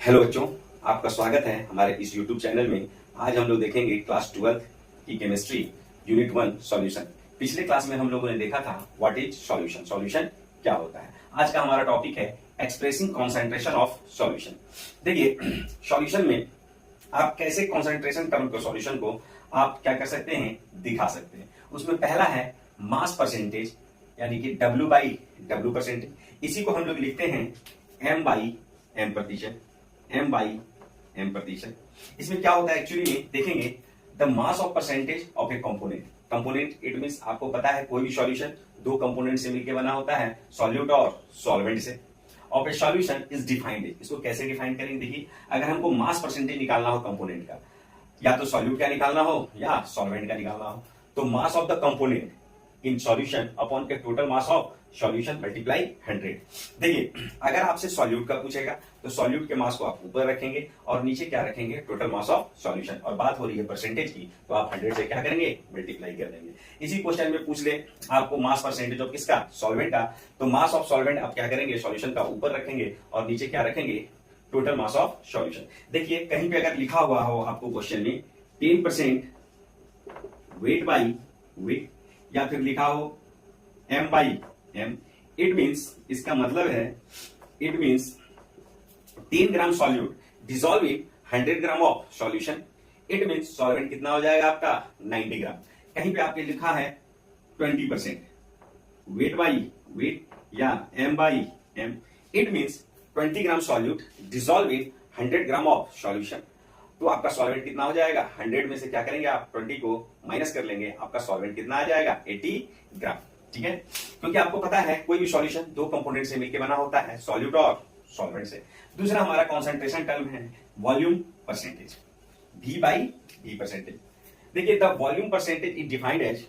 Hello बच्चों, आपका स्वागत है हमारे इस YouTube चैनल में। आज हम लोग देखेंगे क्लास 12 की केमिस्ट्री यूनिट 1 सॉल्यूशन। पिछले क्लास में हम लोगों ने देखा था व्हाट इज सॉल्यूशन, सॉल्यूशन क्या होता है। आज का हमारा टॉपिक है एक्सप्रेसिंग कॉन्सेंट्रेशन ऑफ सॉल्यूशन। देखिए, सॉल्यूशन में आप कैसे कॉन्सेंट्रेशन टर्म को, सॉल्यूशन को आप क्या कर सकते हैं, दिखा सकते हैं। उसमें पहला है मास परसेंटेज, यानी कि W बाई W परसेंटेज। इसी को हम लोग लिखते हैं M बाई M प्रतिशत, M बाई M प्रतिशत। इसमें क्या होता है एक्चुअली में देखेंगे, the mass of percentage of A component. Component it means आपको पता है कोई भी सॉल्यूशन दो कंपोनेंट से मिलकर बना होता है, सॉल्यूट और सॉल्वेंट से। Of A solution is defined. इसको कैसे डिफाइन करेंगे, देखिए अगर हमको मास परसेंटेज निकालना हो कंपोनेंट का, या तो सॉल्यूट का निकालना हो या सॉल्वेंट का निकालना हो, तो mass of the component in solution upon के total mass of solution multiply 100। देखिए, अगर आपसे सॉल्यूट का पूछेगा तो सॉल्यूट के मास को आप ऊपर रखेंगे और नीचे क्या रखेंगे, टोटल मास ऑफ सॉल्यूशन। और बात हो रही है परसेंटेज की, तो आप 100 से क्या करेंगे, मल्टीप्लाई कर देंगे। इसी क्वेश्चन में पूछ ले आपको मास परसेंटेज ऑफ किसका, सॉल्वेंट का, तो मास ऑफ सॉल्वेंट आप क्या करेंगे, सॉल्यूशन का ऊपर रखेंगे और नीचे क्या रखेंगे, टोटल मास ऑफ सॉल्यूशन। देखिए कहीं पे अगर लिखा हुआ हो आपको क्वेश्चन में 10% वेट बाई वेट, या फिर लिखा हो M by M, it means, इसका मतलब है, it means 10 gram solute dissolve in 100 gram of solution. It means solvent कितना हो जाएगा आपका, 90 ग्राम। कहीं पे आपके लिखा है 20% वेट बाई वेट या M by M, it means 20 gram solute dissolve in 100 gram of solution. तो आपका सॉल्वेंट कितना हो जाएगा, 100 में से क्या करेंगे आप, 20 को माइनस कर लेंगे, आपका सॉल्वेंट कितना आ जाएगा, 80 ग्राम। ठीक है, क्योंकि आपको पता है कोई भी सॉल्यूशन दो कंपोनेंट से मिलकर बना होता है, सॉल्यूट और सॉल्वेंट से। दूसरा हमारा कॉन्सेंट्रेशन टर्म है volume percentage, V by V percentage. देखिए, the volume percentage is defined as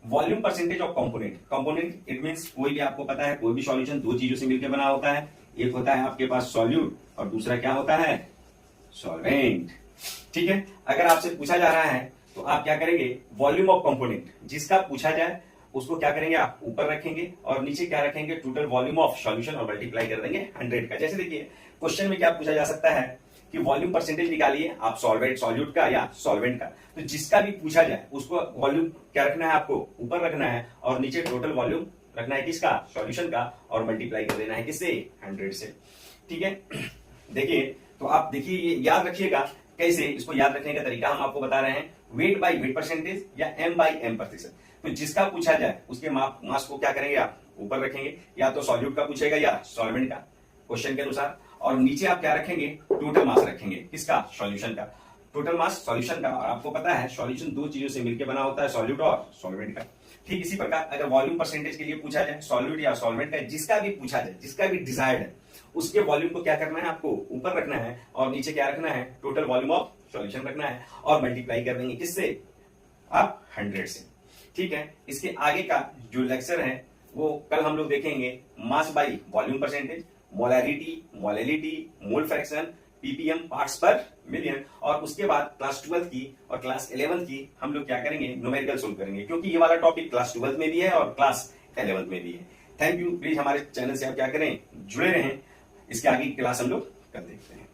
volume percentage of component. Component it means कोई भी, आपको पता है कोई भी सॉल्यूशन दो चीजों से मिलकर बना होता है, एक होता है आपके पास सॉल्यूट और दूसरा क्या होता है, सॉल्वेंट। ठीक है, अगर आपसे पूछा जा रहा है तो आप क्या करेंगे, वॉल्यूम ऑफ कंपोनेंट जिसका पूछा जाए उसको क्या करेंगे, आप ऊपर रखेंगे और नीचे क्या रखेंगे, टोटल वॉल्यूम ऑफ सॉल्यूशन और मल्टीप्लाई कर देंगे 100 का। जैसे देखिए क्वेश्चन में क्या पूछा जा सकता है कि वॉल्यूम परसेंटेज निकालिए आप सॉल्वेंट, सॉल्यूट का या सॉल्वेंट का। तो जिसका भी पूछा जाए उसको वॉल्यूम क्या रखना है, आपको ऊपर रखना है और नीचे टोटल वॉल्यूम रखना है किसका, सॉल्यूशन का, और मल्टीप्लाई कर देना है किससे, 100 से। ठीक है, देखिए तो आप देखिए ये याद रखिएगा कैसे, इसको याद रखने का तरीका हम आपको बता रहे हैं, वेट बाई वेट परसेंटेज या M बाई M प्रतिशत। तो जिसका पूछा जाए उसके मास को क्या करेंगे, आप ऊपर रखेंगे, या तो सॉल्यूट का पूछेगा या सॉल्वेंट का क्वेश्चन के अनुसार, और नीचे आप क्या रखेंगे, टोटल मास रखेंगे किसका, सॉल्यूशन का, टोटल मास सॉल्यूशन का। और आपको पता है सॉल्यूशन दो चीजों से मिलकर बना होता है, सॉल्यूट और सॉल्वेंट का। ठीक इसी प्रकार अगर वॉल्यूम परसेंटेज के लिए पूछा जाए, सॉल्यूट या सॉल्वेंट का, जिसका भी पूछा जाए, जिसका भी डिजायर्ड है, उसके वॉल्यूम को क्या करना है, आपको ऊपर रखना है और नीचे क्या रखना है, टोटल वॉल्यूम ऑफ सॉल्यूशन रखना है, और मल्टीप्लाई कर देंगे किससे, आप 100 से। ठीक है, इसके आगे का जो लेक्चर है वो कल हम लोग देखेंगे, mass by volume percentage, molarity, molality, mole fraction, ppm parts पर मिलियन। और उसके बाद क्लास 12 की और क्लास 11 की हम लोग क्या करेंगे, न्यूमेरिकल सोल्व करेंगे, क्योंकि ये वाला टॉपिक क्लास 12 में भी है और क्लास 11 में भी है। थैंक यू, प्लीज हमारे चैनल से आप क्या करें, जुड़े रहें। इसके आगे की क्लास हम लोग कर देखते हैं।